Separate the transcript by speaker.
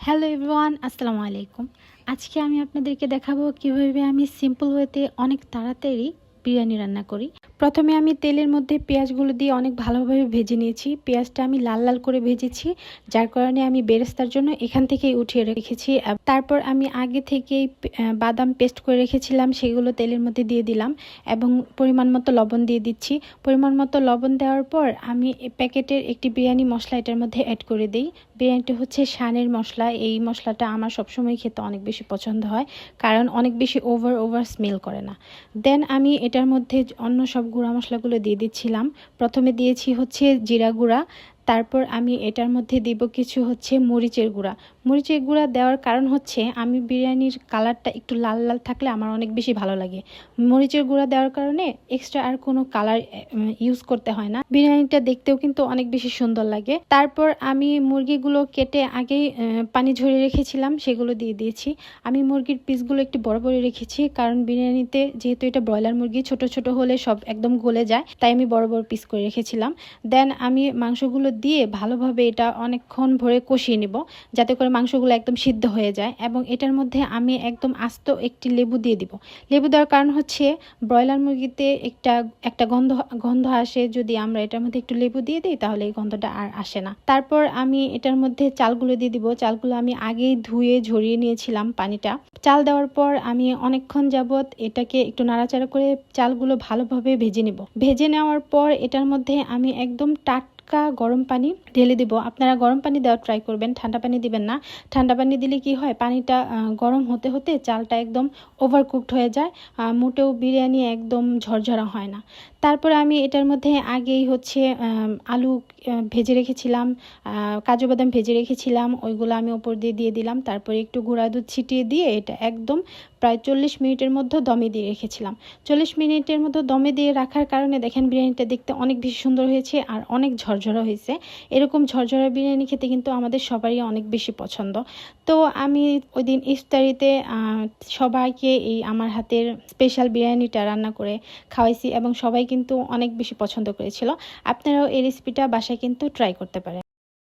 Speaker 1: Hello everyone, আসসালামু আলাইকুম। আজকে আমি আপনাদেরকে দেখাবো কিভাবে আমি সিম্পল ওয়েতে অনেক তাড়াতাড়ি বিরিয়ানি রান্না করি। প্রথমে আমি তেলের মধ্যে পেঁয়াজগুলো দিয়ে অনেক ভালোভাবে ভেজে নিয়েছি। পেঁয়াজটা আমি লাল লাল করে ভেজেছি, যার কারণে আমি বেরেস্তার জন্য এখান থেকেই উঠিয়ে রেখেছি। তারপর আমি আগে থেকেই বাদাম পেস্ট করে রেখেছিলাম, সেগুলো তেলের মধ্যে দিয়ে দিলাম এবং পরিমাণ মতো লবণ দিয়ে দিচ্ছি। পরিমাণ মতো লবণ দেওয়ার পর আমি প্যাকেটের একটি বিরিয়ানি মশলা এটার মধ্যে অ্যাড করে দিই। বিরিয়ানিটা হচ্ছে শানের মশলা। এই মশলাটা আমার সবসময় খেতে অনেক বেশি পছন্দ হয়, কারণ অনেক বেশি ওভার স্মেল করে না। দেন আমি এটার মধ্যে অন্য সব গুঁড়া মশলাগুলো দিয়ে দিচ্ছিলাম। প্রথমে দিয়েছি হচ্ছে জিরা গুঁড়া, তারপর আমি এটার মধ্যে দিব কিছু হচ্ছে মরিচের গুঁড়া। মরিচের গুঁড়া দেওয়ার কারণ হচ্ছে আমি বিরিয়ানির কালারটা একটু লাল লাল থাকলে আমার অনেক বেশি ভালো লাগে। মরিচের গুঁড়া দেওয়ার কারণে এক্সট্রা আর কোনো কালার ইউজ করতে হয় না, বিরিয়ানিটা দেখতেও কিন্তু অনেক বেশি সুন্দর লাগে। তারপর আমি মুরগিগুলো কেটে আগেই পানি ঝরিয়ে রেখেছিলাম, সেগুলো দিয়ে দিয়েছি। আমি মুরগির পিসগুলো একটু বড় বড় রেখেছি, কারণ বিরিয়ানিতে যেহেতু এটা ব্রয়লার মুরগি, ছোট ছোট হলে সব একদম গলে যায়, তাই আমি বড় বড় পিস করে রেখেছিলাম। দেন আমি মাংসগুলো দিয়ে ভালোভাবে এটা অনেকক্ষণ ভরে কষিয়ে নিব, যাতে করে মাংসগুলো একদম সিদ্ধ হয়ে যায়। এবং এটার মধ্যে আমি একদম আস্ত একটি লেবু দিয়ে দিব। লেবু দেওয়ার কারণ হচ্ছে ব্রয়লার মুরগিতে একটা গন্ধ আসে, যদি আমরা এটার মধ্যে একটু লেবু দিয়ে দিই তাহলে এই গন্ধটা আর আসে না। তারপর আমি এটার মধ্যে চালগুলো দিয়ে দিব। চালগুলো আমি আগেই ধুয়ে ঝরিয়ে নিয়েছিলাম পানিটা। চাল দেওয়ার পর আমি অনেকক্ষণ যাবত এটাকে একটু নাড়াচাড়া করে চালগুলো ভালোভাবে ভেজে নিব। ভেজে নেওয়ার পর এটার মধ্যে আমি একদম টাটকা গরম পানি ঢেলে দিব। আপনারা গরম পানি দেওয়ার ট্রাই করবেন, ঠান্ডা পানি দিবেন না। ঠান্ডা পানি দিলে কি হয়, পানিটা গরম হতে হতে চালটা একদম ওভারকুকড হয়ে যায়, মোটেও বিরিয়ানি একদম ঝরঝরা হয় না। তারপর আমি এটার মধ্যে আগেই হচ্ছে আলু ভেজে রেখেছিলাম, কাজু বাদাম ভেজে রেখেছিলাম, ওইগুলো আমি ওপর দিয়ে দিয়ে দিলাম। তারপরে একটু গুঁড়া দুধ ছিটিয়ে দিয়ে এটা একদম প্রায় 40 মিনিটের মধ্যে দমে দিয়ে রেখেছিলাম। 40 মিনিটের মধ্যে দমে দিয়ে রাখার কারণে দেখেন বিরিয়ানিটা দেখতে অনেক বেশি সুন্দর হয়েছে আর অনেক ঝরঝরা হয়েছে। এরকম ঝরঝরা বিরিয়ানি খেতে কিন্তু আমাদের সবারই অনেক বেশি পছন্দ। তো আমি ওই দিন ইফতারিতে সবাইকে এই আমার হাতের স্পেশাল বিরিয়ানিটা রান্না করে খাওয়াইছি এবং সবাই কিন্তু অনেক বেশি পছন্দ করেছিল। আপনারাও এই রেসিপিটা বাসায় কিন্তু ট্রাই করতে পারেন।